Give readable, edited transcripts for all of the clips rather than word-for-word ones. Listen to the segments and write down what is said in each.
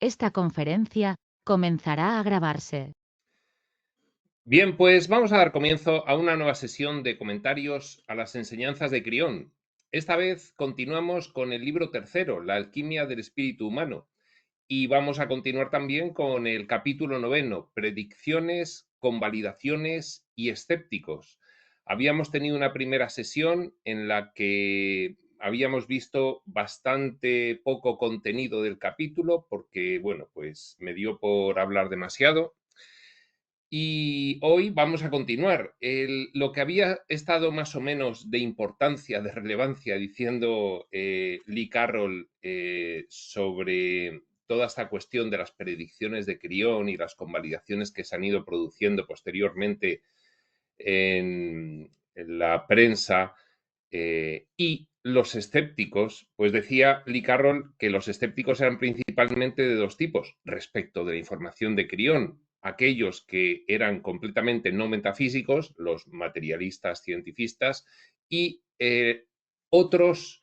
Esta conferencia comenzará a grabarse. Bien, pues vamos a dar comienzo a una nueva sesión de comentarios a las enseñanzas de Crión. Esta vez continuamos con el libro tercero, La alquimia del espíritu humano, y vamos a continuar también con el capítulo noveno, Predicciones, Convalidaciones y Escépticos. Habíamos tenido una primera sesión en la que habíamos visto bastante poco contenido del capítulo porque, bueno, pues me dio por hablar demasiado. Y hoy vamos a continuar. Lo que había estado más o menos de importancia, de relevancia, diciendo Lee Carroll sobre toda esta cuestión de las predicciones de Crión y las convalidaciones que se han ido produciendo posteriormente en la prensa y los escépticos, pues decía Lee Carroll que los escépticos eran principalmente de dos tipos respecto de la información de Crión: aquellos que eran completamente no metafísicos, los materialistas cientifistas, y otros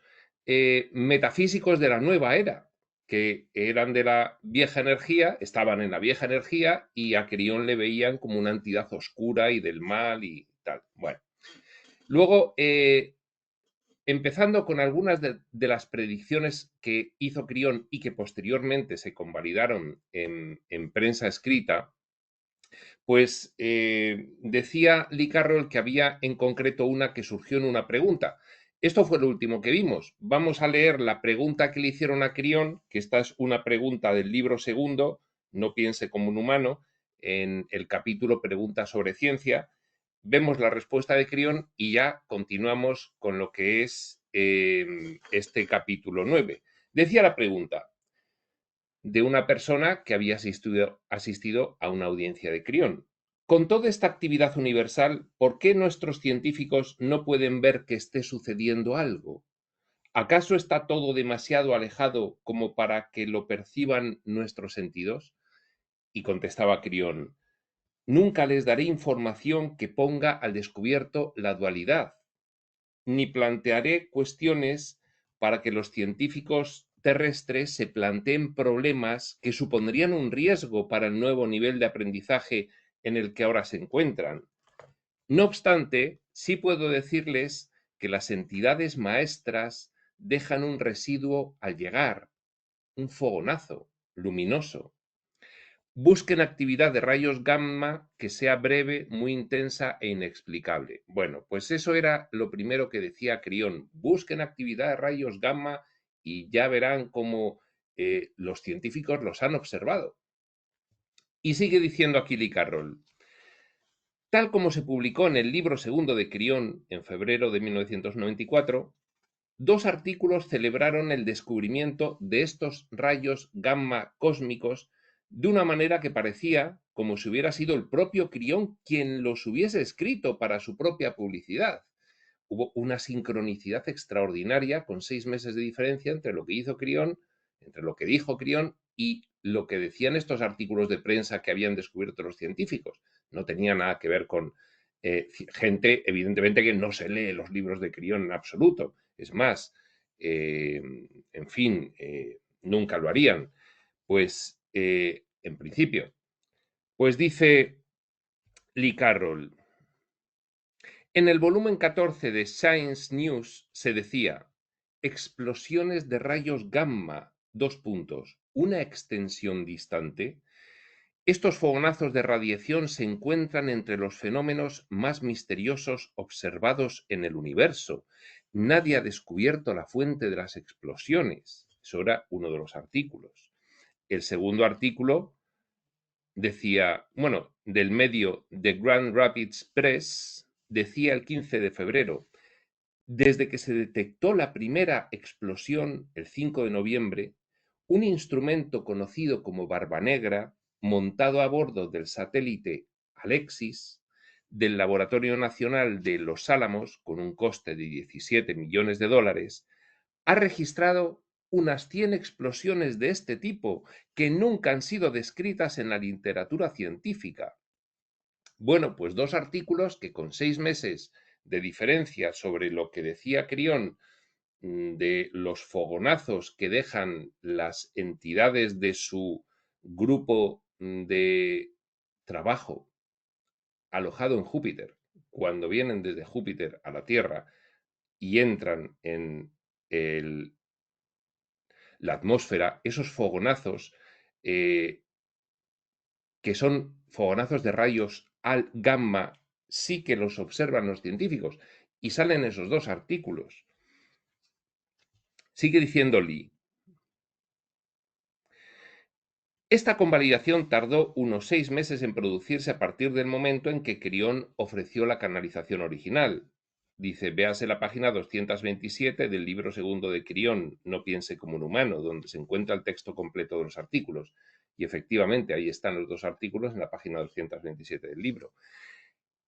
metafísicos de la nueva era, que eran de la vieja energía, estaban en la vieja energía y a Crión le veían como una entidad oscura y del mal y tal. Bueno, luego empezando con algunas de las predicciones que hizo Crión y que posteriormente se convalidaron en prensa escrita, pues decía Lee Carroll que había en concreto una que surgió en una pregunta. Esto fue lo último que vimos. Vamos a leer la pregunta que le hicieron a Crión, que esta es una pregunta del libro segundo, No piense como un humano, en el capítulo Preguntas sobre ciencia. Vemos la respuesta de Crión y ya continuamos con lo que es este capítulo 9. Decía la pregunta de una persona que había asistido a una audiencia de Crión. Con toda esta actividad universal, ¿por qué nuestros científicos no pueden ver que esté sucediendo algo? ¿Acaso está todo demasiado alejado como para que lo perciban nuestros sentidos? Y contestaba Crión: nunca les daré información que ponga al descubierto la dualidad, ni plantearé cuestiones para que los científicos terrestres se planteen problemas que supondrían un riesgo para el nuevo nivel de aprendizaje en el que ahora se encuentran. No obstante, sí puedo decirles que las entidades maestras dejan un residuo al llegar, un fogonazo luminoso. Busquen actividad de rayos gamma que sea breve, muy intensa e inexplicable. Bueno, pues eso era lo primero que decía Crión. Busquen actividad de rayos gamma y ya verán cómo los científicos los han observado. Y sigue diciendo aquí Lee Carroll: tal como se publicó en el libro segundo de Crión en febrero de 1994, dos artículos celebraron el descubrimiento de estos rayos gamma cósmicos de una manera que parecía como si hubiera sido el propio Crión quien los hubiese escrito para su propia publicidad. Hubo una sincronicidad extraordinaria con 6 meses de diferencia entre lo que hizo Crión, entre lo que dijo Crión y lo que decían estos artículos de prensa que habían descubierto los científicos. No tenía nada que ver con gente, evidentemente, que no se lee los libros de Crión en absoluto. Es más, en fin, nunca lo harían. Pues, en principio, pues dice Lee Carroll: en el volumen 14 de Science News se decía: explosiones de rayos gamma, una extensión distante. Estos fogonazos de radiación se encuentran entre los fenómenos más misteriosos observados en el universo. Nadie ha descubierto la fuente de las explosiones. Eso era uno de los artículos. El segundo artículo decía, bueno, del medio de Grand Rapids Press, decía el 15 de febrero: desde que se detectó la primera explosión el 5 de noviembre, un instrumento conocido como Barba Negra, montado a bordo del satélite Alexis del Laboratorio Nacional de Los Álamos, con un coste de 17 millones de dólares, ha registrado unas 100 explosiones de este tipo que nunca han sido descritas en la literatura científica. Bueno, pues dos artículos que con 6 meses de diferencia sobre lo que decía Crión de los fogonazos que dejan las entidades de su grupo de trabajo alojado en Júpiter, cuando vienen desde Júpiter a la Tierra y entran en la atmósfera, esos fogonazos, que son fogonazos de rayos gamma, sí que los observan los científicos y salen esos dos artículos. Sigue diciendo Lee. Esta convalidación tardó unos 6 meses en producirse a partir del momento en que Crión ofreció la canalización original. Dice, véase la página 227 del libro segundo de Crión, No piense como un humano, donde se encuentra el texto completo de los artículos. Y efectivamente, ahí están los dos artículos en la página 227 del libro.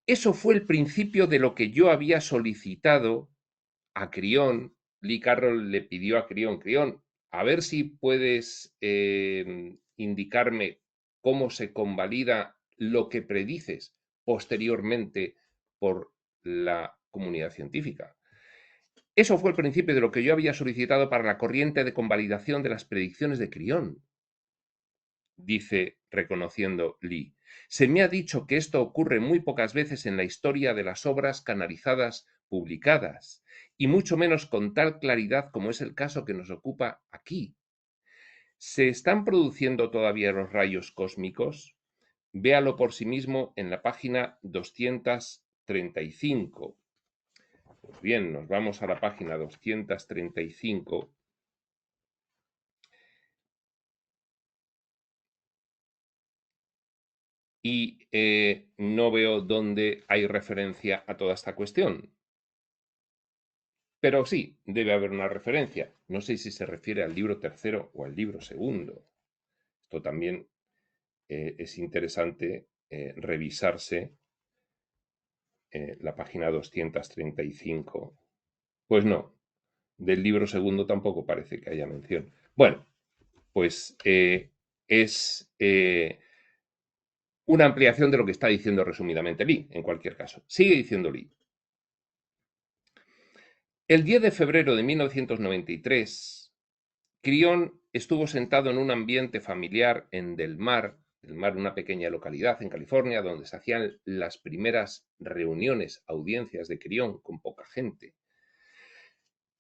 Eso fue el principio de lo que yo había solicitado a Crión. Lee Carroll le pidió a Crión, a ver si puedes indicarme cómo se convalida lo que predices posteriormente por la comunidad científica. Eso fue el principio de lo que yo había solicitado para la corriente de convalidación de las predicciones de Crión, dice reconociendo Lee. Se me ha dicho que esto ocurre muy pocas veces en la historia de las obras canalizadas publicadas, y mucho menos con tal claridad como es el caso que nos ocupa aquí. ¿Se están produciendo todavía los rayos cósmicos? Véalo por sí mismo en la página 235. Pues bien, nos vamos a la página 235. Y no veo dónde hay referencia a toda esta cuestión. Pero sí, debe haber una referencia. No sé si se refiere al libro tercero o al libro segundo. Esto también es interesante revisarse. La página 235. Pues no, del libro segundo tampoco parece que haya mención. Bueno, pues es una ampliación de lo que está diciendo resumidamente Lee, en cualquier caso. Sigue diciendo Lee. El 10 de febrero de 1993, Crión estuvo sentado en un ambiente familiar en Del Mar, una pequeña localidad en California, donde se hacían las primeras reuniones, audiencias de Crión con poca gente,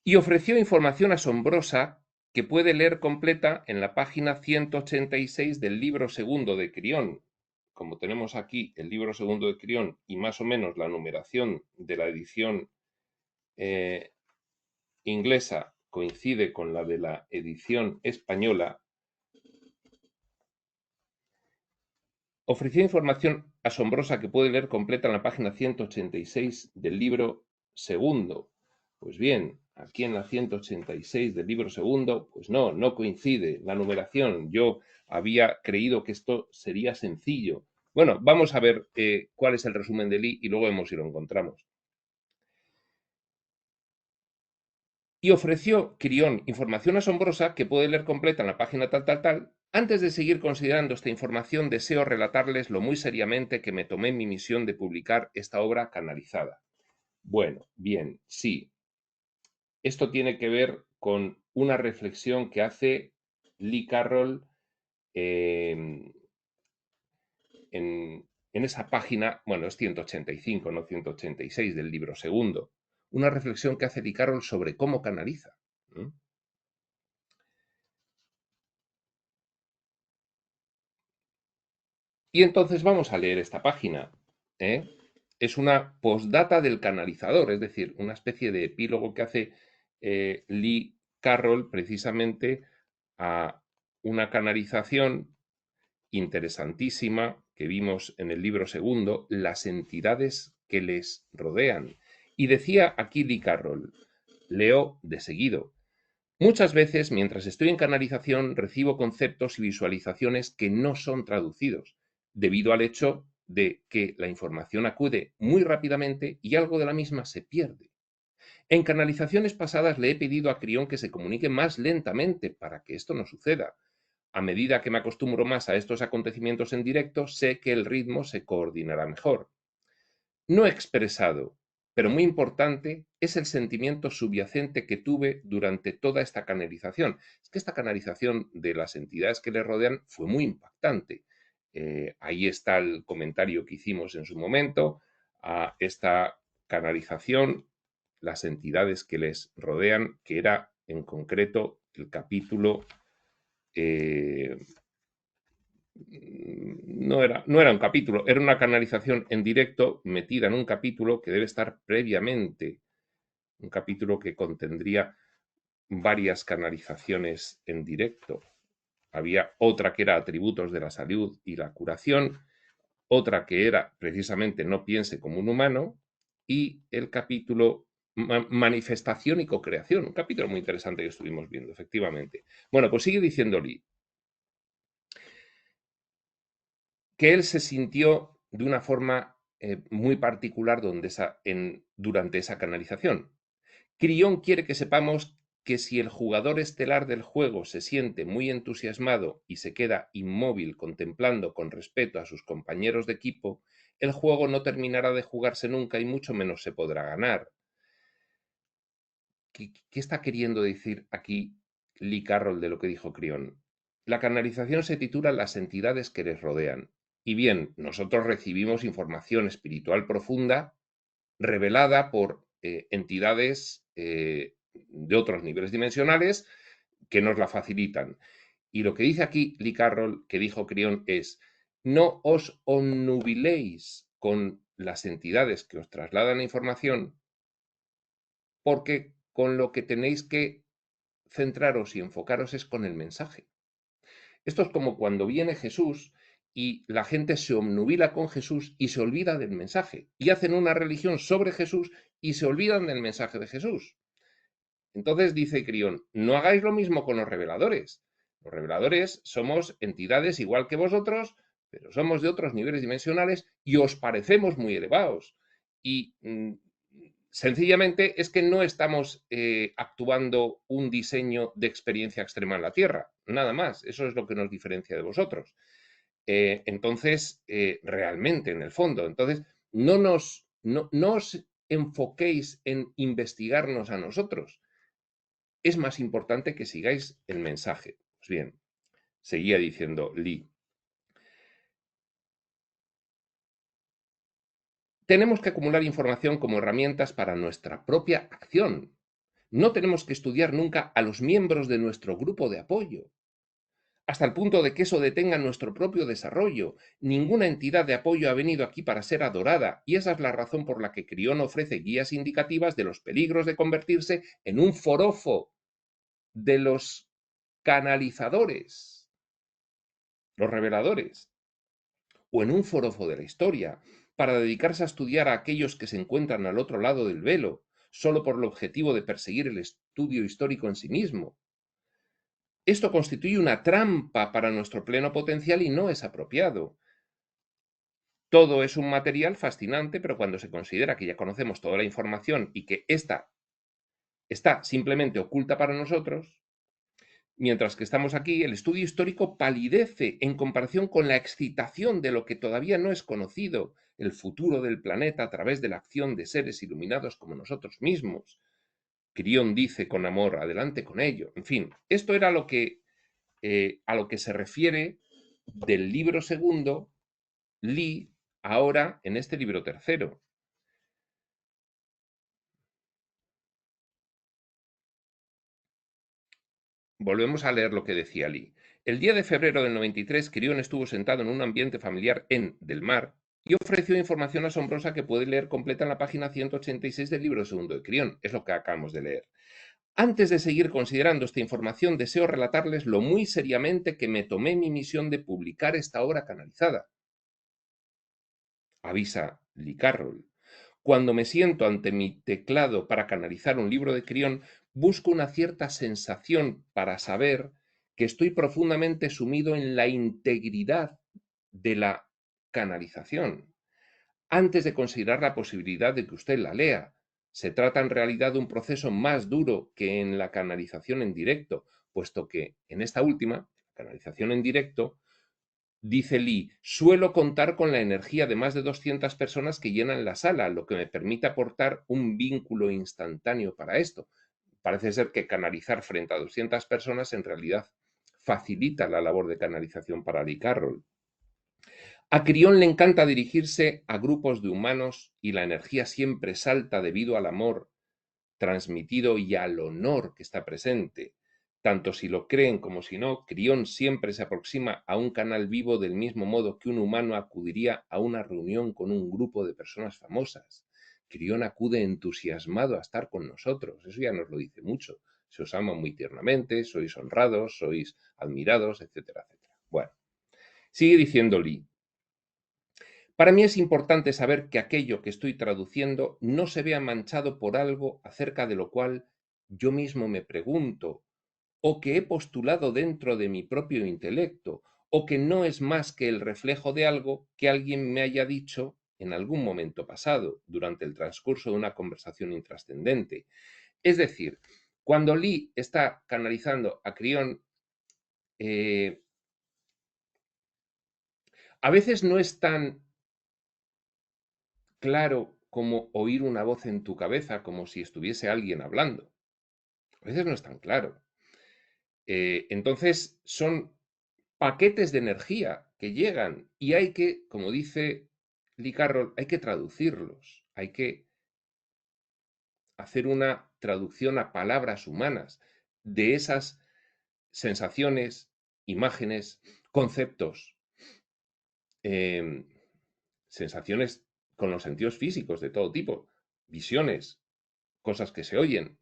y ofreció información asombrosa que puede leer completa en la página 186 del libro segundo de Crión. Como tenemos aquí el libro segundo de Crión y más o menos la numeración de la edición inglesa coincide con la de la edición española, ofreció información asombrosa que puede leer completa en la página 186 del libro segundo. Pues bien, aquí en la 186 del libro segundo, pues no coincide la numeración. Yo había creído que esto sería sencillo. Bueno, vamos a ver cuál es el resumen de Lee y luego vemos si lo encontramos. Y ofreció Crión información asombrosa que puede leer completa en la página tal. Antes de seguir considerando esta información, deseo relatarles lo muy seriamente que me tomé mi misión de publicar esta obra canalizada. Bueno, bien, sí. Esto tiene que ver con una reflexión que hace Lee Carroll en esa página, bueno, es 185, no 186 del libro segundo. Una reflexión que hace Lee Carroll sobre cómo canaliza. Y entonces vamos a leer esta página. Es una postdata del canalizador, es decir, una especie de epílogo que hace Lee Carroll precisamente a una canalización interesantísima que vimos en el libro segundo, las entidades que les rodean. Y decía aquí Lee Carroll, leo de seguido, muchas veces mientras estoy en canalización recibo conceptos y visualizaciones que no son traducidos, debido al hecho de que la información acude muy rápidamente y algo de la misma se pierde. En canalizaciones pasadas le he pedido a Crión que se comunique más lentamente para que esto no suceda. A medida que me acostumbro más a estos acontecimientos en directo, sé que el ritmo se coordinará mejor. No he expresado, pero muy importante, es el sentimiento subyacente que tuve durante toda esta canalización. Es que esta canalización de las entidades que le rodean fue muy impactante. Ahí está el comentario que hicimos en su momento a esta canalización, las entidades que les rodean, que era en concreto el capítulo no era un capítulo, era una canalización en directo metida en un capítulo que debe estar previamente, un capítulo que contendría varias canalizaciones en directo. Había otra que era atributos de la salud y la curación, otra que era precisamente no piense como un humano y el capítulo manifestación y cocreación, un capítulo muy interesante que estuvimos viendo, efectivamente. Bueno, pues sigue diciendo Lee que él se sintió de una forma muy particular durante esa canalización. Crión quiere que sepamos que si el jugador estelar del juego se siente muy entusiasmado y se queda inmóvil contemplando con respeto a sus compañeros de equipo, el juego no terminará de jugarse nunca y mucho menos se podrá ganar. ¿Qué está queriendo decir aquí Lee Carroll de lo que dijo Crión? La canalización se titula Las entidades que les rodean. Y bien, nosotros recibimos información espiritual profunda revelada por entidades de otros niveles dimensionales que nos la facilitan. Y lo que dice aquí Lee Carroll, que dijo Crión, es: no os onnubiléis con las entidades que os trasladan la información, porque con lo que tenéis que centraros y enfocaros es con el mensaje. Esto es como cuando viene Jesús y la gente se obnubila con Jesús y se olvida del mensaje. Y hacen una religión sobre Jesús y se olvidan del mensaje de Jesús. Entonces dice Crión, no hagáis lo mismo con los reveladores. Los reveladores somos entidades igual que vosotros, pero somos de otros niveles dimensionales y os parecemos muy elevados. Y sencillamente es que no estamos actuando un diseño de experiencia extrema en la Tierra, nada más. Eso es lo que nos diferencia de vosotros. Entonces, realmente, en el fondo, entonces, no os enfoquéis en investigarnos a nosotros. Es más importante que sigáis el mensaje. Pues bien, seguía diciendo Lee. Tenemos que acumular información como herramientas para nuestra propia acción. No tenemos que estudiar nunca a los miembros de nuestro grupo de apoyo, hasta el punto de que eso detenga nuestro propio desarrollo. Ninguna entidad de apoyo ha venido aquí para ser adorada, y esa es la razón por la que Crión ofrece guías indicativas de los peligros de convertirse en un forofo de los canalizadores, los reveladores, o en un forofo de la historia, para dedicarse a estudiar a aquellos que se encuentran al otro lado del velo, solo por el objetivo de perseguir el estudio histórico en sí mismo. Esto constituye una trampa para nuestro pleno potencial y no es apropiado. Todo es un material fascinante, pero cuando se considera que ya conocemos toda la información y que ésta está simplemente oculta para nosotros, mientras que estamos aquí, el estudio histórico palidece en comparación con la excitación de lo que todavía no es conocido, el futuro del planeta a través de la acción de seres iluminados como nosotros mismos. Crión dice con amor, adelante con ello. En fin, esto era a lo que se refiere del libro segundo, Lee, ahora en este libro tercero. Volvemos a leer lo que decía Lee. El día de febrero del 93, Crión estuvo sentado en un ambiente familiar en Del Mar y ofreció información asombrosa que puede leer completa en la página 186 del libro segundo de Crión. Es lo que acabamos de leer. Antes de seguir considerando esta información, deseo relatarles lo muy seriamente que me tomé mi misión de publicar esta obra canalizada. Avisa Lee Carroll. Cuando me siento ante mi teclado para canalizar un libro de Crión, busco una cierta sensación para saber que estoy profundamente sumido en la integridad de la canalización, antes de considerar la posibilidad de que usted la lea. Se trata en realidad de un proceso más duro que en la canalización en directo, puesto que en esta última, canalización en directo, Dice Lee, suelo contar con la energía de más de 200 personas que llenan la sala, lo que me permite aportar un vínculo instantáneo para esto. Parece ser que canalizar frente a 200 personas en realidad facilita la labor de canalización para Lee Carroll. A Crión le encanta dirigirse a grupos de humanos y la energía siempre salta debido al amor transmitido y al honor que está presente. Tanto si lo creen como si no, Crión siempre se aproxima a un canal vivo del mismo modo que un humano acudiría a una reunión con un grupo de personas famosas. Crión acude entusiasmado a estar con nosotros, eso ya nos lo dice mucho. Se os ama muy tiernamente, sois honrados, sois admirados, etcétera, etcétera. Bueno, sigue diciendo Lee. Para mí es importante saber que aquello que estoy traduciendo no se vea manchado por algo acerca de lo cual yo mismo me pregunto, o que he postulado dentro de mi propio intelecto, o que no es más que el reflejo de algo que alguien me haya dicho en algún momento pasado, durante el transcurso de una conversación intrascendente. Es decir, cuando Lee está canalizando a Crión, eh, a veces no es tan claro como oír una voz en tu cabeza, como si estuviese alguien hablando. A veces no es tan claro. Entonces son paquetes de energía que llegan y hay que, como dice Lee Carroll, hay que traducirlos, hay que hacer una traducción a palabras humanas de esas sensaciones, imágenes, conceptos, eh, sensaciones con los sentidos físicos de todo tipo, visiones, cosas que se oyen.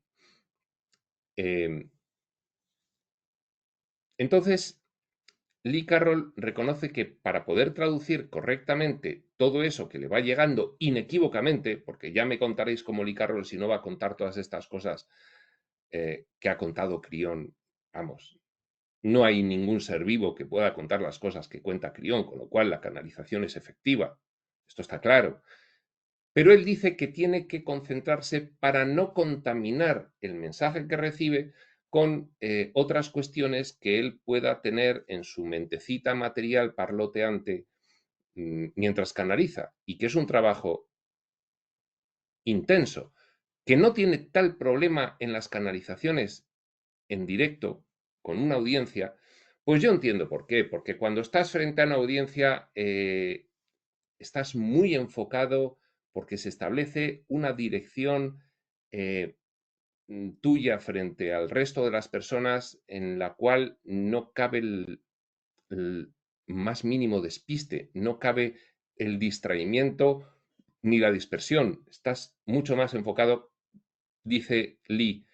Eh, entonces, Lee Carroll reconoce que para poder traducir correctamente todo eso que le va llegando inequívocamente, porque ya me contaréis cómo Lee Carroll si no va a contar todas estas cosas que ha contado Crión, vamos, no hay ningún ser vivo que pueda contar las cosas que cuenta Crión, con lo cual la canalización es efectiva, esto está claro. Pero él dice que tiene que concentrarse para no contaminar el mensaje que recibe con otras cuestiones que él pueda tener en su mentecita material parloteante mientras canaliza, y que es un trabajo intenso, que no tiene tal problema en las canalizaciones en directo con una audiencia. Pues yo entiendo por qué, porque cuando estás frente a una audiencia estás muy enfocado porque se establece una dirección eh, tuya frente al resto de las personas en la cual no cabe el más mínimo despiste, no cabe el distraimiento ni la dispersión. Estás mucho más enfocado, dice Lee,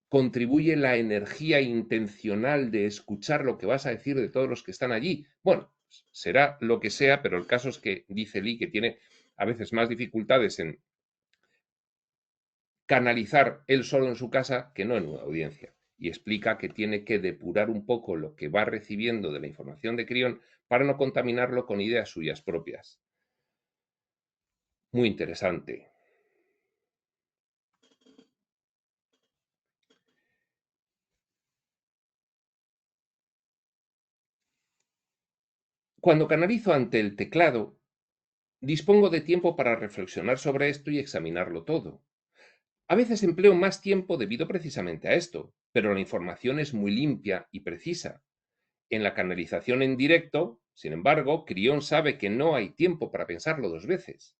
contribuye la energía intencional de escuchar lo que vas a decir de todos los que están allí. Bueno, será lo que sea, pero el caso es que dice Lee que tiene a veces más dificultades en canalizar él solo en su casa que no en una audiencia. Y explica que tiene que depurar un poco lo que va recibiendo de la información de Crión para no contaminarlo con ideas suyas propias. Muy interesante. Cuando canalizo ante el teclado, dispongo de tiempo para reflexionar sobre esto y examinarlo todo. A veces empleo más tiempo debido precisamente a esto, pero la información es muy limpia y precisa. En la canalización en directo, sin embargo, Crión sabe que no hay tiempo para pensarlo dos veces,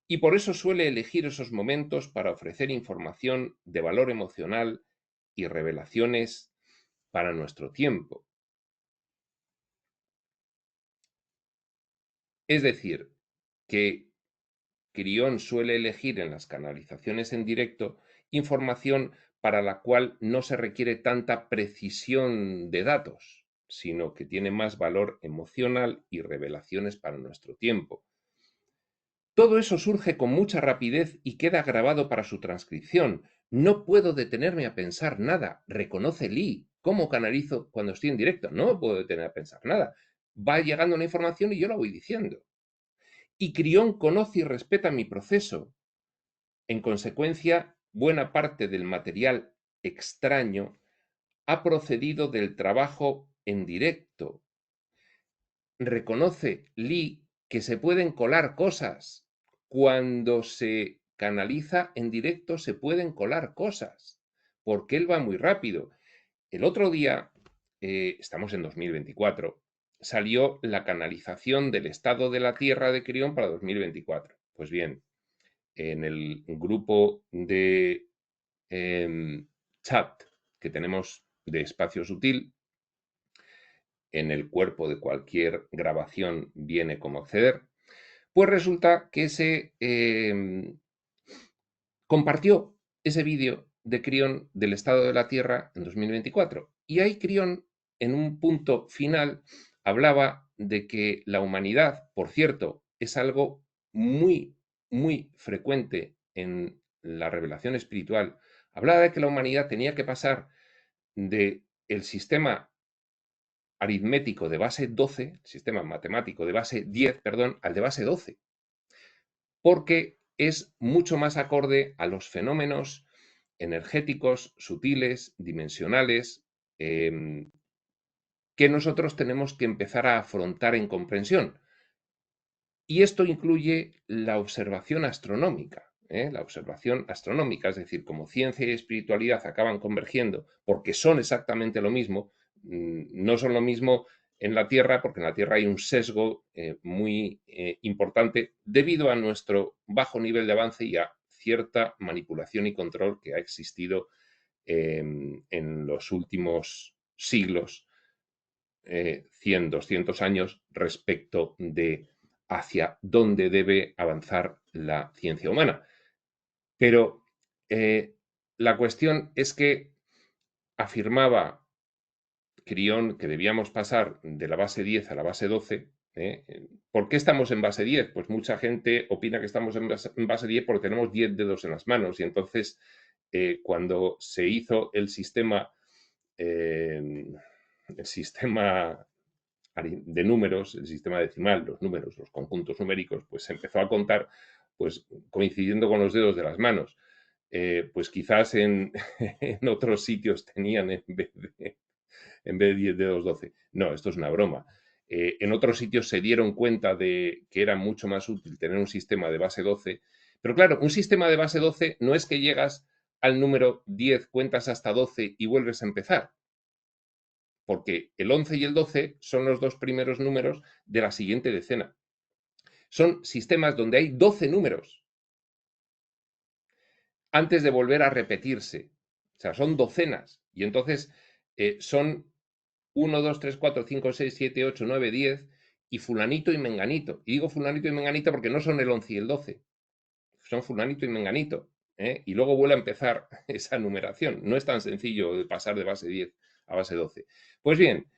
y por eso suele elegir esos momentos para ofrecer información de valor emocional y revelaciones para nuestro tiempo. Es decir, que Crión suele elegir en las canalizaciones en directo información para la cual no se requiere tanta precisión de datos, sino que tiene más valor emocional y revelaciones para nuestro tiempo. Todo eso surge con mucha rapidez y queda grabado para su transcripción. No puedo detenerme a pensar nada, reconoce Lee. ¿Cómo canalizo cuando estoy en directo? No me puedo detener a pensar nada. Va llegando una información y yo la voy diciendo. Y Crión conoce y respeta mi proceso. En consecuencia, buena parte del material extraño ha procedido del trabajo en directo. reconoce Lee que se pueden colar cosas. Cuando se canaliza en directo se pueden colar cosas, porque él va muy rápido. El otro día, estamos en 2024, salió la canalización del estado de la Tierra de Crión para 2024. Pues bien, en el grupo de chat que tenemos de Espacio Sutil, en el cuerpo de cualquier grabación viene cómo acceder, pues resulta que se compartió ese vídeo de Crión del estado de la Tierra en 2024. Y ahí Crión, en un punto final, hablaba de que la humanidad, por cierto, es algo muy, muy frecuente en la revelación espiritual, hablaba de que la humanidad tenía que pasar de el sistema aritmético de base 12, sistema matemático de base 10, perdón, al de base 12, porque es mucho más acorde a los fenómenos energéticos, sutiles, dimensionales, que nosotros tenemos que empezar a afrontar en comprensión. Y esto incluye la observación astronómica. La observación astronómica, es decir, como ciencia y espiritualidad acaban convergiendo porque son exactamente lo mismo, no son lo mismo en la Tierra, porque en la Tierra hay un sesgo muy importante debido a nuestro bajo nivel de avance y a cierta manipulación y control que ha existido en los últimos siglos, 100, 200 años, respecto de hacia dónde debe avanzar la ciencia humana. Pero la cuestión es que afirmaba Crión que debíamos pasar de la base 10 a la base 12. ¿Por qué estamos en base 10? Pues mucha gente opina que estamos en base 10 porque tenemos 10 dedos en las manos y entonces cuando se hizo el sistema de números, el sistema decimal, los números, los conjuntos numéricos, pues se empezó a contar pues coincidiendo con los dedos de las manos. Pues quizás en, en otros sitios tenían en vez de 10 dedos 12. No, esto es una broma. En otros sitios se dieron cuenta de que era mucho más útil tener un sistema de base 12. Pero claro, un sistema de base 12 no es que llegas al número 10, cuentas hasta 12 y vuelves a empezar. Porque el 11 y el 12 son los dos primeros números de la siguiente decena. Son sistemas donde hay 12 números antes de volver a repetirse. O sea, son docenas. Y entonces son 1, 2, 3, 4, 5, 6, 7, 8, 9, 10 y fulanito y menganito. Y digo fulanito y menganito porque no son el 11 y el 12. Son fulanito y menganito. Y luego vuelve a empezar esa numeración. No es tan sencillo de pasar de base 10 a base 12. Pues bien,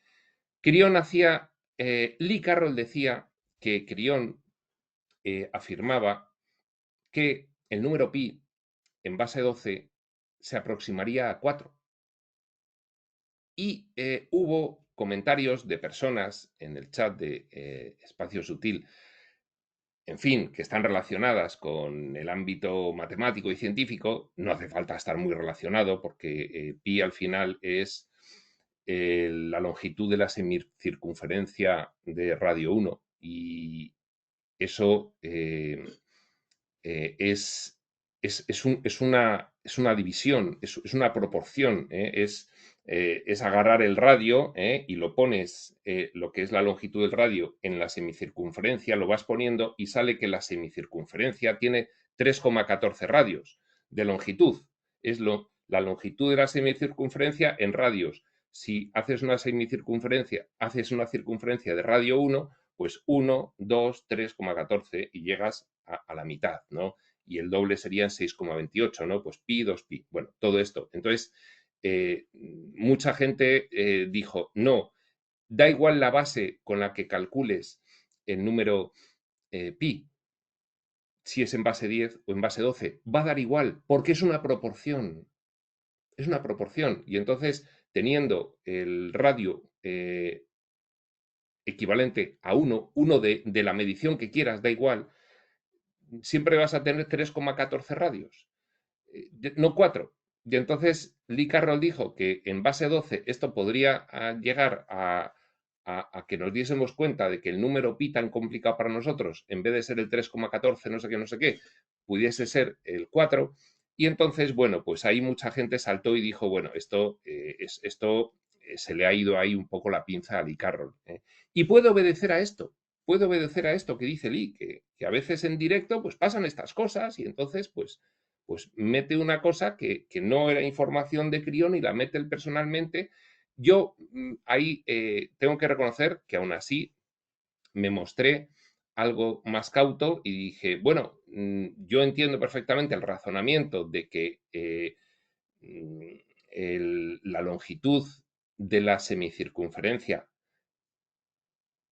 Crión hacía, Lee Carroll decía que Crión afirmaba que el número pi en base 12 se aproximaría a 4. Y hubo comentarios de personas en el chat de Espacio Sutil, en fin, que están relacionadas con el ámbito matemático y científico. No hace falta estar muy relacionado porque pi al final es la longitud de la semicircunferencia de radio 1 y eso es una división, es una proporción, es agarrar el radio y lo pones, lo que es la longitud del radio, en la semicircunferencia, lo vas poniendo y sale que la semicircunferencia tiene 3,14 radios de longitud. Es la longitud de la semicircunferencia en radios. Si haces una semicircunferencia, haces una circunferencia de radio 1, pues 1, 2, 3,14 y llegas a la mitad, ¿no? Y el doble serían 6,28, ¿no? Pues pi, 2pi. Bueno, todo esto. Entonces, mucha gente dijo, no, da igual la base con la que calcules el número pi, si es en base 10 o en base 12, va a dar igual, porque es una proporción. Es una proporción. Y entonces, teniendo el radio equivalente a 1, de la medición que quieras, da igual, siempre vas a tener 3,14 radios, no 4. Y entonces Lee Carroll dijo que en base 12 esto podría llegar a que nos diésemos cuenta de que el número pi tan complicado para nosotros, en vez de ser el 3,14, no sé qué, pudiese ser el 4. Y entonces, bueno, pues ahí mucha gente saltó y dijo, bueno, esto se le ha ido ahí un poco la pinza a Lee Carroll. Y puede obedecer a esto que dice Lee, que a veces en directo pues pasan estas cosas y entonces pues mete una cosa que no era información de Crión y la mete él personalmente. Yo ahí tengo que reconocer que aún así me mostré algo más cauto y dije, bueno, yo entiendo perfectamente el razonamiento de que la longitud de la semicircunferencia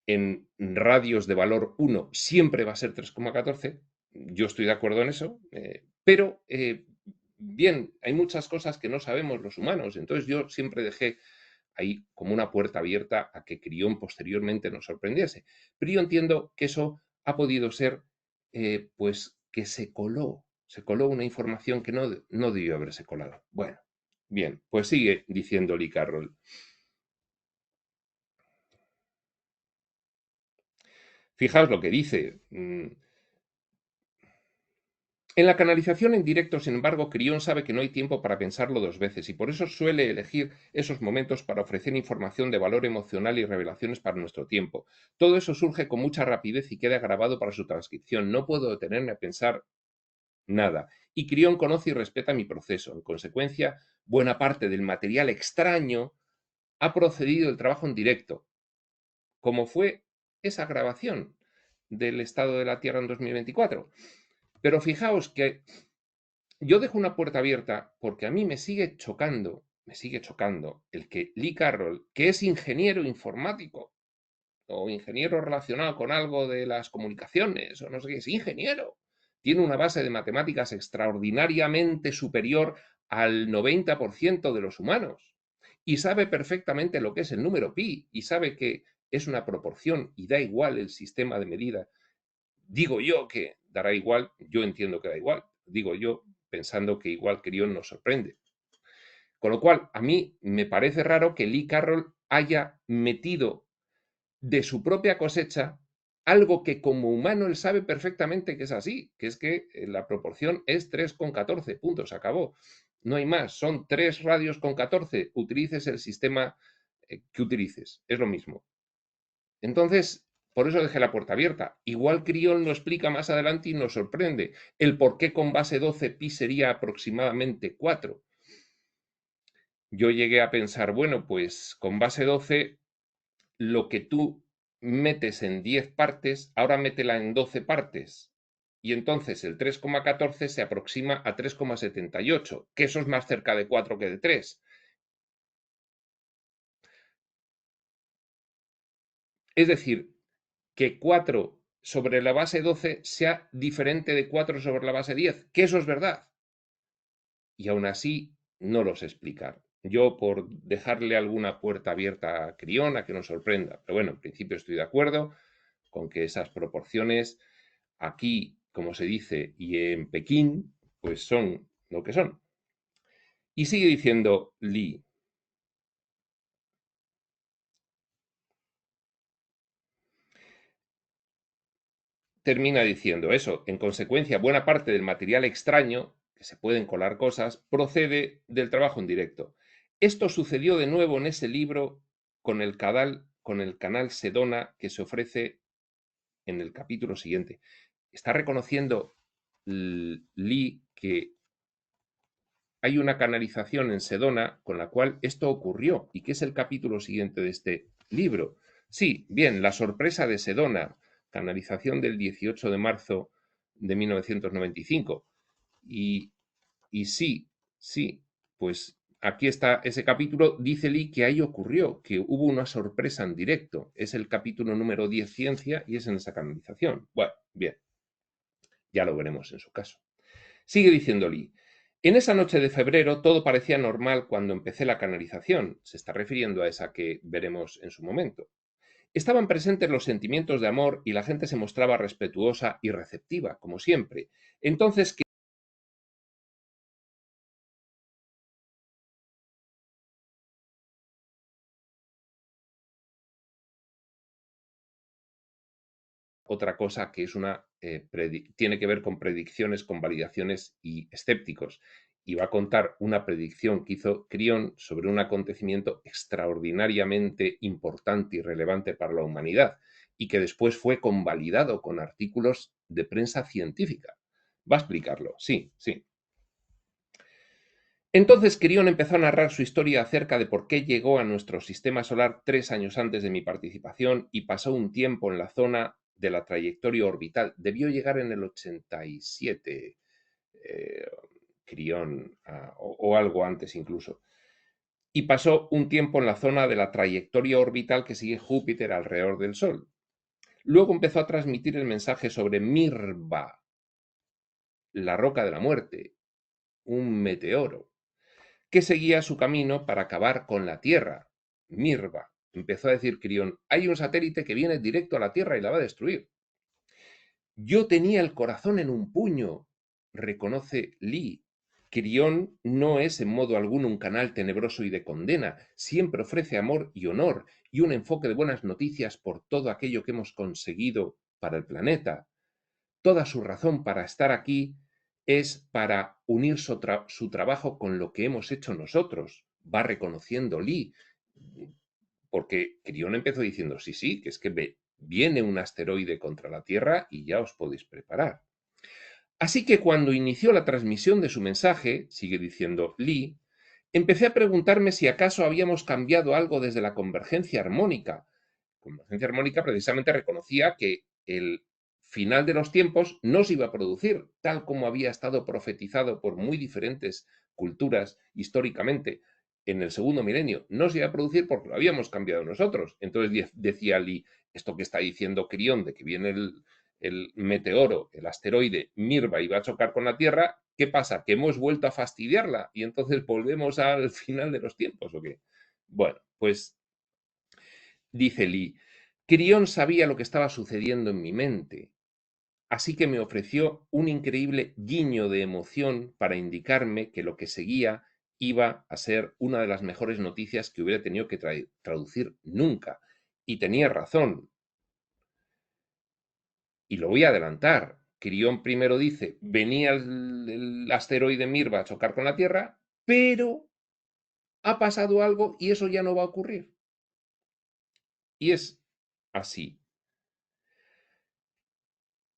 en radios de valor 1 siempre va a ser 3,14. Yo estoy de acuerdo en eso, pero bien, hay muchas cosas que no sabemos los humanos, entonces yo siempre dejé ahí como una puerta abierta a que Crión posteriormente nos sorprendiese. Pero yo entiendo que eso ha podido ser, pues, que se coló una información que no debió haberse colado. Bueno, bien, pues sigue diciendo Lee Carroll. Fijaos lo que dice. En la canalización en directo, sin embargo, Crión sabe que no hay tiempo para pensarlo dos veces y por eso suele elegir esos momentos para ofrecer información de valor emocional y revelaciones para nuestro tiempo. Todo eso surge con mucha rapidez y queda grabado para su transcripción. No puedo detenerme a pensar nada. Y Crión conoce y respeta mi proceso. En consecuencia, buena parte del material extraño ha procedido del trabajo en directo, como fue esa grabación del estado de la Tierra en 2024. Pero fijaos que yo dejo una puerta abierta porque a mí me sigue chocando el que Lee Carroll, que es ingeniero informático o ingeniero relacionado con algo de las comunicaciones o no sé qué, es ingeniero, tiene una base de matemáticas extraordinariamente superior al 90% de los humanos y sabe perfectamente lo que es el número pi y sabe que es una proporción y da igual el sistema de medida. Digo yo que dará igual, yo entiendo que da igual, digo yo pensando que igual Crión nos sorprende. Con lo cual, a mí me parece raro que Lee Carroll haya metido de su propia cosecha algo que como humano él sabe perfectamente que es así, que es que la proporción es 3,14, punto, se acabó. No hay más, son 3 radios con 14, utilices el sistema que utilices, es lo mismo. Entonces, por eso dejé la puerta abierta. Igual Crión lo explica más adelante y nos sorprende el por qué con base 12 pi sería aproximadamente 4. Yo llegué a pensar, bueno, pues con base 12, lo que tú metes en 10 partes, ahora métela en 12 partes. Y entonces el 3,14 se aproxima a 3,78, que eso es más cerca de 4 que de 3. Es decir, que 4 sobre la base 12 sea diferente de 4 sobre la base 10, que eso es verdad. Y aún así no lo sé explicar. Yo por dejarle alguna puerta abierta a Crión a que nos sorprenda. Pero bueno, en principio estoy de acuerdo con que esas proporciones aquí, como se dice, y en Pekín, pues son lo que son. Y sigue diciendo Lee. Termina diciendo eso. En consecuencia, buena parte del material extraño, que se pueden colar cosas, procede del trabajo en directo. Esto sucedió de nuevo en ese libro con el canal Sedona que se ofrece en el capítulo siguiente. Está reconociendo Lee que hay una canalización en Sedona con la cual esto ocurrió y que es el capítulo siguiente de este libro. Sí, bien, la sorpresa de Sedona, canalización del 18 de marzo de 1995. Y, y sí, pues aquí está ese capítulo, dice Lee que ahí ocurrió, que hubo una sorpresa en directo. Es el capítulo número 10, Ciencia, y es en esa canalización. Bueno, bien, ya lo veremos en su caso. Sigue diciendo Lee. En esa noche de febrero todo parecía normal cuando empecé la canalización. Se está refiriendo a esa que veremos en su momento. Estaban presentes los sentimientos de amor y la gente se mostraba respetuosa y receptiva, como siempre. Entonces, otra cosa que es tiene que ver con predicciones, con validaciones y escépticos. Y va a contar una predicción que hizo Crión sobre un acontecimiento extraordinariamente importante y relevante para la humanidad y que después fue convalidado con artículos de prensa científica. Va a explicarlo, sí, sí. Entonces Crión empezó a narrar su historia acerca de por qué llegó a nuestro sistema solar 3 años antes de mi participación y pasó un tiempo en la zona de la trayectoria orbital. Debió llegar en el 87, Crión, o algo antes incluso. Y pasó un tiempo en la zona de la trayectoria orbital que sigue Júpiter alrededor del Sol. Luego empezó a transmitir el mensaje sobre Mirva, la roca de la muerte, un meteoro que seguía su camino para acabar con la Tierra. Mirva. Empezó a decir Crión, hay un satélite que viene directo a la Tierra y la va a destruir. Yo tenía el corazón en un puño, reconoce Lee. Crión no es en modo alguno un canal tenebroso y de condena, siempre ofrece amor y honor y un enfoque de buenas noticias por todo aquello que hemos conseguido para el planeta. Toda su razón para estar aquí es para unir su trabajo con lo que hemos hecho nosotros. Va reconociendo Lee, porque Crión empezó diciendo, sí, sí, que es que viene un asteroide contra la Tierra y ya os podéis preparar. Así que cuando inició la transmisión de su mensaje, sigue diciendo Lee, empecé a preguntarme si acaso habíamos cambiado algo desde la convergencia armónica. Convergencia armónica precisamente reconocía que el final de los tiempos no se iba a producir, tal como había estado profetizado por muy diferentes culturas históricamente en el segundo milenio. No se iba a producir porque lo habíamos cambiado nosotros. Entonces decía Lee, esto que está diciendo Crión, de que viene el meteoro, el asteroide Mirva y va a chocar con la Tierra, ¿qué pasa? ¿Que hemos vuelto a fastidiarla y entonces volvemos al final de los tiempos o qué? Bueno, pues dice Lee, Crión sabía lo que estaba sucediendo en mi mente, así que me ofreció un increíble guiño de emoción para indicarme que lo que seguía iba a ser una de las mejores noticias que hubiera tenido que traducir nunca. Y tenía razón. Y lo voy a adelantar. Crión primero dice, venía el asteroide Mirva a chocar con la Tierra, pero ha pasado algo y eso ya no va a ocurrir. Y es así.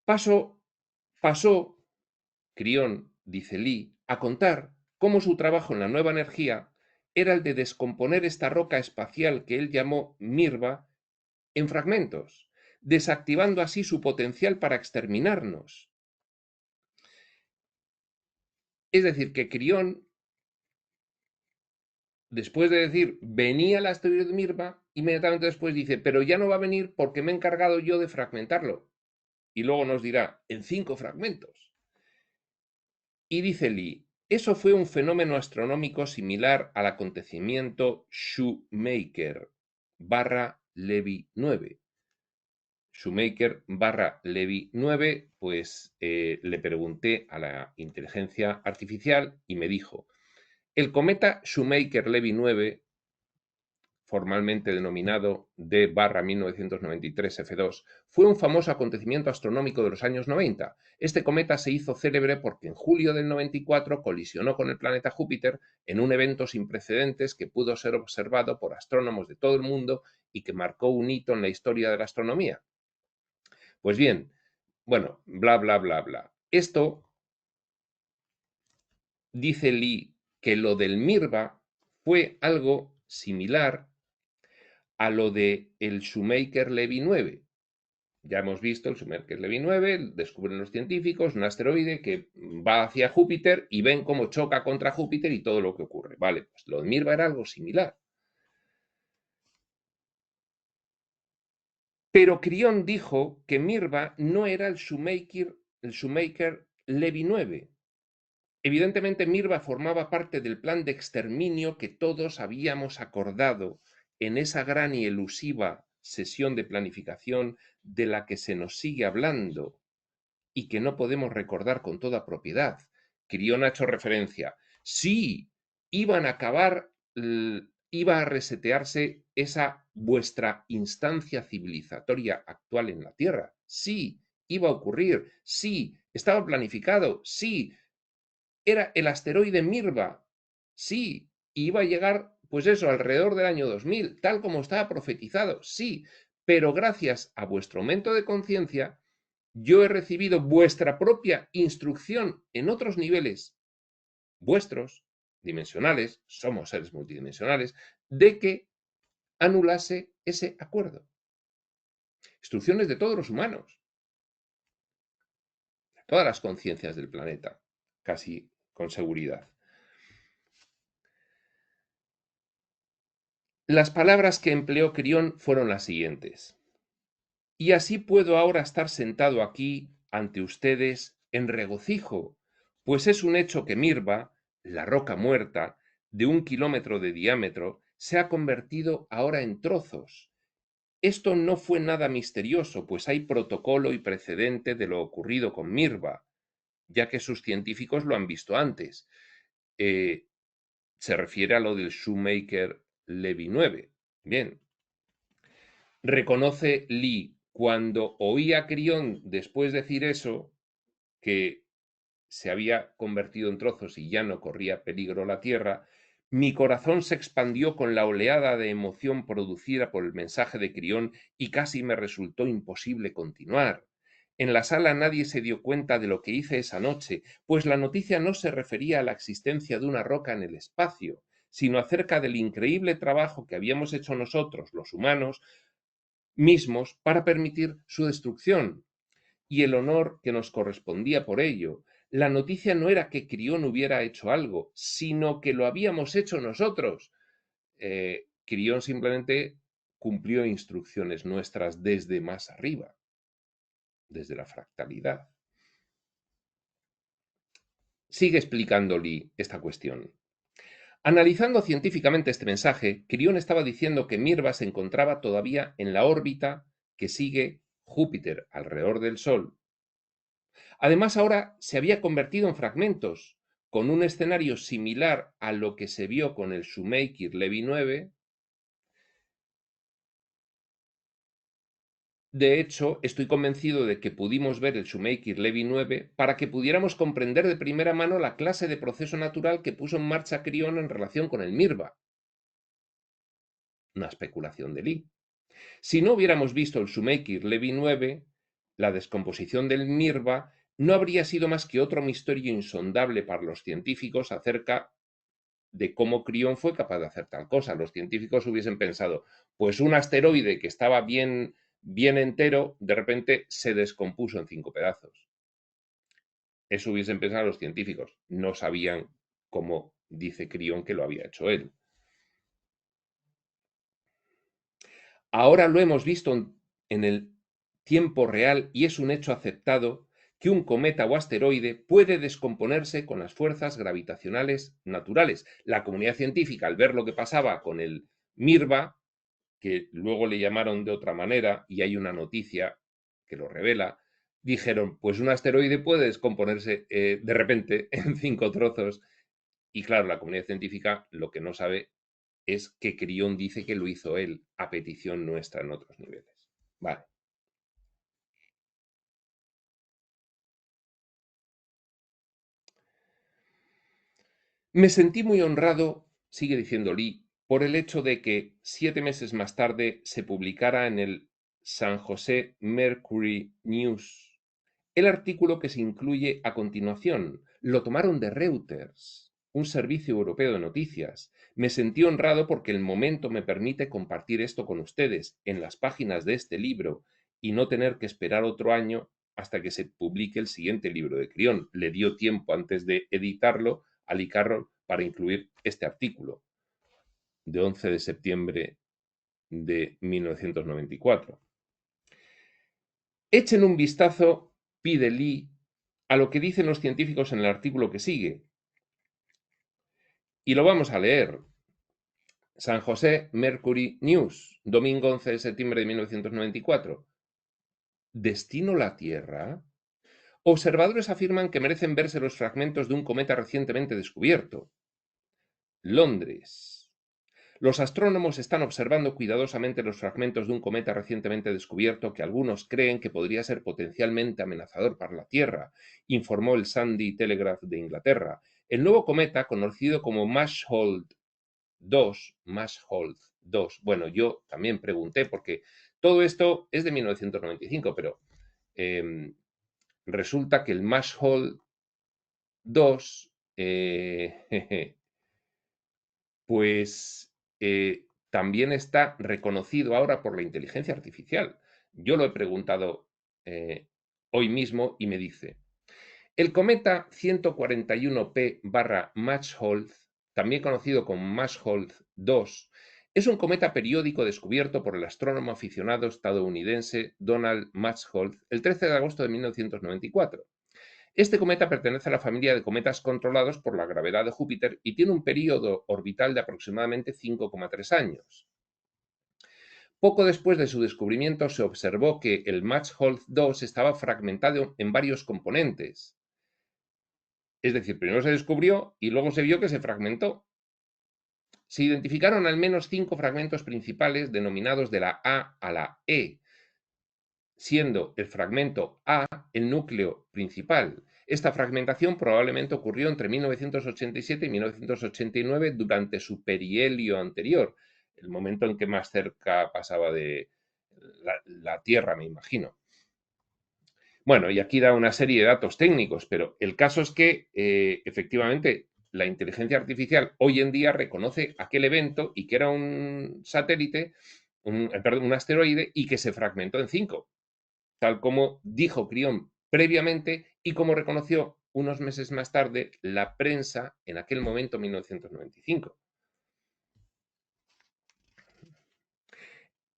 Pasó, Crión, dice Lee, a contar cómo su trabajo en la nueva energía era el de descomponer esta roca espacial que él llamó Mirva en fragmentos, desactivando así su potencial para exterminarnos. Es decir, que Crión, después de decir, venía el asteroide de Mirva, inmediatamente después dice, pero ya no va a venir porque me he encargado yo de fragmentarlo. Y luego nos dirá, en 5 fragmentos. Y dice Lee, eso fue un fenómeno astronómico similar al acontecimiento Shoemaker/Levy 9. Shoemaker/Levy 9, pues le pregunté a la inteligencia artificial y me dijo, el cometa Shoemaker-Levy 9, formalmente denominado D/1993 F2, fue un famoso acontecimiento astronómico de los años 90. Este cometa se hizo célebre porque en julio del 94 colisionó con el planeta Júpiter en un evento sin precedentes que pudo ser observado por astrónomos de todo el mundo y que marcó un hito en la historia de la astronomía. Pues bien, bueno, bla, bla, bla, bla. Esto, dice Lee, que lo del Mirva fue algo similar a lo de el Shoemaker-Levy 9. Ya hemos visto el Shoemaker-Levy 9, descubren los científicos, un asteroide que va hacia Júpiter y ven cómo choca contra Júpiter y todo lo que ocurre. Vale, pues lo de Mirva era algo similar. Pero Crión dijo que Mirva no era el Shoemaker-Levy 9. Evidentemente, Mirva formaba parte del plan de exterminio que todos habíamos acordado en esa gran y elusiva sesión de planificación de la que se nos sigue hablando y que no podemos recordar con toda propiedad. Crión ha hecho referencia. Sí, iban a acabar, iba a resetearse esa vuestra instancia civilizatoria actual en la Tierra? Sí, iba a ocurrir, sí, estaba planificado, sí, era el asteroide Mirva, sí, iba a llegar, pues eso, alrededor del año 2000, tal como estaba profetizado, sí, pero gracias a vuestro aumento de conciencia, yo he recibido vuestra propia instrucción en otros niveles vuestros, dimensionales, somos seres multidimensionales, de que anulase ese acuerdo. Instrucciones de todos los humanos, de todas las conciencias del planeta, casi con seguridad. Las palabras que empleó Crión fueron las siguientes. Y así puedo ahora estar sentado aquí ante ustedes en regocijo, pues es un hecho que Mirva, la roca muerta, de 1 kilómetro de diámetro, se ha convertido ahora en trozos. Esto no fue nada misterioso, pues hay protocolo y precedente de lo ocurrido con Mirva, ya que sus científicos lo han visto antes. Se refiere a lo del Shoemaker-Levy 9. Bien. Reconoce Lee, cuando oí a Crión después decir eso, que se había convertido en trozos y ya no corría peligro la Tierra, mi corazón se expandió con la oleada de emoción producida por el mensaje de Crión y casi me resultó imposible continuar. En la sala nadie se dio cuenta de lo que hice esa noche, pues la noticia no se refería a la existencia de una roca en el espacio, sino acerca del increíble trabajo que habíamos hecho nosotros, los humanos, mismos para permitir su destrucción y el honor que nos correspondía por ello. La noticia no era que Crión hubiera hecho algo, sino que lo habíamos hecho nosotros. Crión simplemente cumplió instrucciones nuestras desde más arriba, desde la fractalidad. Sigue explicando Lee esta cuestión. Analizando científicamente este mensaje, Crión estaba diciendo que Mirva se encontraba todavía en la órbita que sigue Júpiter alrededor del Sol. Además, ahora se había convertido en fragmentos, con un escenario similar a lo que se vio con el Shoemaker-Levy 9. De hecho, estoy convencido de que pudimos ver el Shoemaker-Levy 9 para que pudiéramos comprender de primera mano la clase de proceso natural que puso en marcha Crión en relación con el Mirva. Una especulación de Lee. Si no hubiéramos visto el Shoemaker-Levy 9, la descomposición del Mirva no habría sido más que otro misterio insondable para los científicos acerca de cómo Crión fue capaz de hacer tal cosa. Los científicos hubiesen pensado, pues un asteroide que estaba bien entero, de repente se descompuso en 5 pedazos. Eso hubiesen pensado los científicos. No sabían cómo dice Crión que lo había hecho él. Ahora lo hemos visto en el tiempo real y es un hecho aceptado que un cometa o asteroide puede descomponerse con las fuerzas gravitacionales naturales. La comunidad científica, al ver lo que pasaba con el Mirva, que luego le llamaron de otra manera, y hay una noticia que lo revela, dijeron, pues un asteroide puede descomponerse de repente en 5 trozos. Y claro, la comunidad científica lo que no sabe es que Crión dice que lo hizo él a petición nuestra en otros niveles. Vale. Me sentí muy honrado, sigue diciendo Lee, por el hecho de que 7 meses más tarde se publicara en el San José Mercury News el artículo que se incluye a continuación. Lo tomaron de Reuters, un servicio europeo de noticias. Me sentí honrado porque el momento me permite compartir esto con ustedes en las páginas de este libro y no tener que esperar otro año hasta que se publique el siguiente libro de Crión. Le dio tiempo antes de editarlo a Lee Carroll para incluir este artículo de 11 de septiembre de 1994. Echen un vistazo, pide Lee, a lo que dicen los científicos en el artículo que sigue. Y lo vamos a leer. San José Mercury News, domingo 11 de septiembre de 1994. ¿Destino la Tierra? Observadores afirman que merecen verse los fragmentos de un cometa recientemente descubierto. Londres. Los astrónomos están observando cuidadosamente los fragmentos de un cometa recientemente descubierto que algunos creen que podría ser potencialmente amenazador para la Tierra, informó el Sunday Telegraph de Inglaterra. El nuevo cometa, conocido como Mashhold 2, bueno, yo también pregunté porque todo esto es de 1995, pero resulta que el Mashhold 2, pues también está reconocido ahora por la inteligencia artificial. Yo lo he preguntado hoy mismo y me dice, el cometa 141P/Mashhold, también conocido como Mashhold 2, es un cometa periódico descubierto por el astrónomo aficionado estadounidense Donald Mashhold el 13 de agosto de 1994. Este cometa pertenece a la familia de cometas controlados por la gravedad de Júpiter y tiene un período orbital de aproximadamente 5,3 años. Poco después de su descubrimiento se observó que el Mashhold 2 estaba fragmentado en varios componentes. Es decir, primero se descubrió y luego se vio que se fragmentó. Se identificaron al menos 5 fragmentos principales denominados de la A a la E, siendo el fragmento A el núcleo principal. Esta fragmentación probablemente ocurrió entre 1987 y 1989 durante su perihelio anterior, el momento en que más cerca pasaba de la Tierra, me imagino. Bueno, y aquí da una serie de datos técnicos, pero el caso es que efectivamente la inteligencia artificial hoy en día reconoce aquel evento y que era un satélite, perdón, un asteroide y que se fragmentó en 5, tal como dijo Crión previamente y como reconoció unos meses más tarde la prensa en aquel momento, 1995.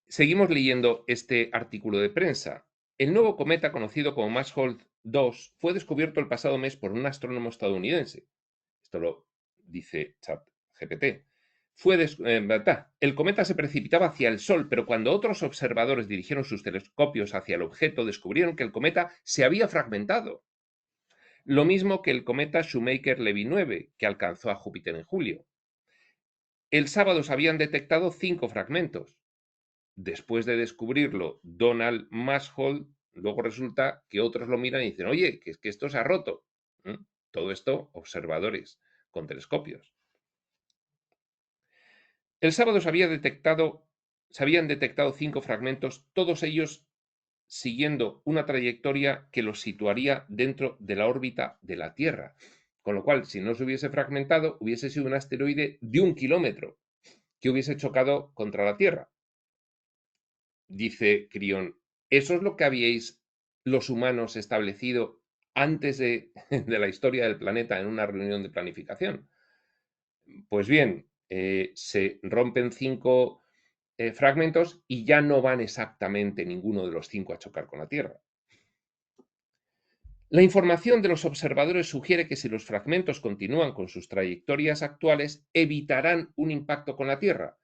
Seguimos leyendo este artículo de prensa. El nuevo cometa, conocido como Mashhold 2, fue descubierto el pasado mes por un astrónomo estadounidense. Esto lo dice ChatGPT. El cometa se precipitaba hacia el Sol, pero cuando otros observadores dirigieron sus telescopios hacia el objeto, descubrieron que el cometa se había fragmentado. Lo mismo que el cometa Shoemaker-Levy 9, que alcanzó a Júpiter en julio. El sábado se habían detectado 5 fragmentos. Después de descubrirlo Donald Mashhold, luego resulta que otros lo miran y dicen, oye, que es que esto se ha roto. Todo esto, observadores con telescopios. El sábado se habían detectado 5 fragmentos, todos ellos siguiendo una trayectoria que los situaría dentro de la órbita de la Tierra. Con lo cual, si no se hubiese fragmentado, hubiese sido un asteroide de 1 kilómetro que hubiese chocado contra la Tierra. Dice Crión, ¿eso es lo que habíais los humanos establecido antes de la historia del planeta en una reunión de planificación? Pues bien, se rompen 5 fragmentos y ya no van exactamente ninguno de los 5 a chocar con la Tierra. La información de los observadores sugiere que si los fragmentos continúan con sus trayectorias actuales, evitarán un impacto con la Tierra.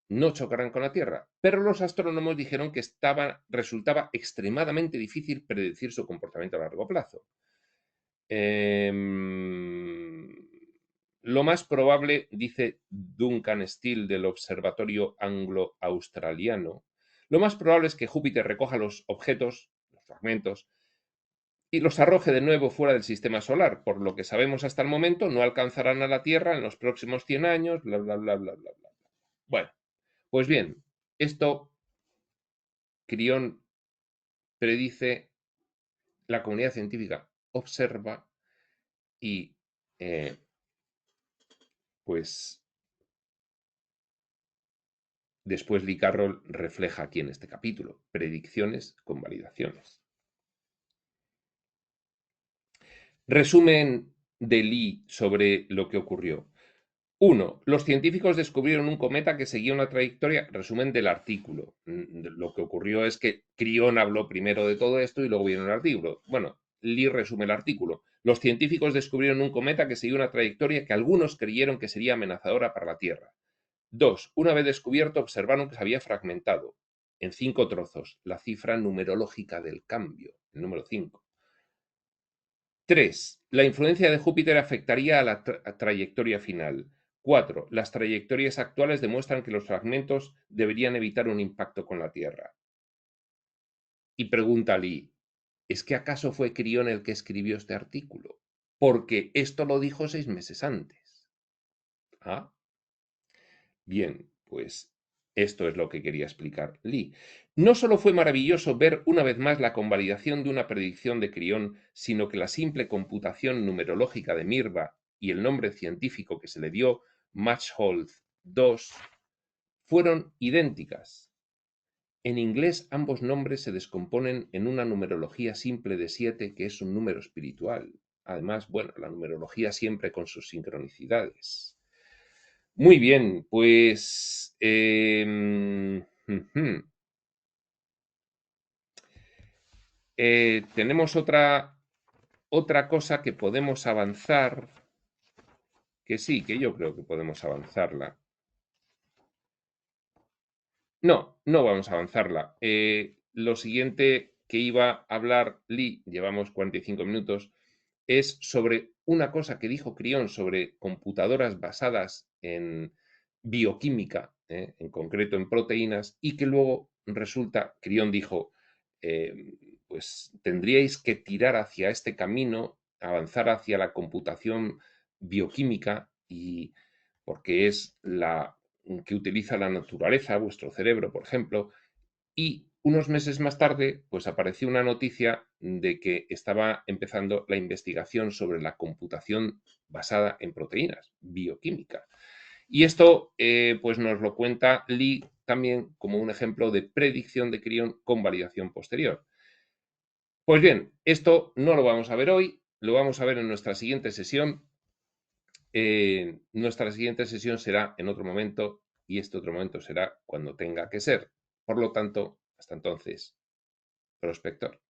No chocarán con la Tierra, pero los astrónomos dijeron que resultaba extremadamente difícil predecir su comportamiento a largo plazo. Lo más probable, dice Duncan Steele del Observatorio Anglo-Australiano, lo más probable es que Júpiter recoja los objetos, los fragmentos, y los arroje de nuevo fuera del sistema solar. Por lo que sabemos hasta el momento, no alcanzarán a la Tierra en los próximos 100 años, bla, bla, bla, bla, bla, bla. Bueno, pues bien, esto Crión predice, la comunidad científica observa y pues después Lee Carroll refleja aquí en este capítulo, predicciones con validaciones. Resumen de Lee sobre lo que ocurrió. 1. Los científicos descubrieron un cometa que seguía una trayectoria. Resumen del artículo. Lo que ocurrió es que Crión habló primero de todo esto y luego vino el artículo. Bueno, Lee resume el artículo. Los científicos descubrieron un cometa que seguía una trayectoria que algunos creyeron que sería amenazadora para la Tierra. 2. Una vez descubierto, observaron que se había fragmentado en 5 trozos, la cifra numerológica del cambio, el número 5. 3. La influencia de Júpiter afectaría a la trayectoria final. 4. Las trayectorias actuales demuestran que los fragmentos deberían evitar un impacto con la Tierra. Y pregunta Lee, ¿es que acaso fue Crión el que escribió este artículo? Porque esto lo dijo 6 meses antes. Ah, bien, pues esto es lo que quería explicar Lee. No solo fue maravilloso ver una vez más la convalidación de una predicción de Crión, sino que la simple computación numerológica de Mirva y el nombre científico que se le dio, Machthold II, fueron idénticas. En inglés ambos nombres se descomponen en una numerología simple de 7, que es un número espiritual. Además, bueno, la numerología siempre con sus sincronicidades. Muy bien, pues tenemos otra cosa que podemos avanzar, que sí, que yo creo que podemos avanzarla. No, no vamos a avanzarla. Lo siguiente que iba a hablar Lee, llevamos 45 minutos, es sobre una cosa que dijo Crión sobre computadoras basadas en bioquímica, en concreto en proteínas, y que luego resulta, Crión dijo, pues tendríais que tirar hacia este camino, avanzar hacia la computación bioquímica, y porque es la que utiliza la naturaleza, vuestro cerebro, por ejemplo, y unos meses más tarde, pues apareció una noticia de que estaba empezando la investigación sobre la computación basada en proteínas, bioquímica. Y esto, pues nos lo cuenta Lee también como un ejemplo de predicción de Crión con validación posterior. Pues bien, esto no lo vamos a ver hoy, lo vamos a ver en nuestra siguiente sesión. Nuestra siguiente sesión será en otro momento y este otro momento será cuando tenga que ser. Por lo tanto, hasta entonces, prospector.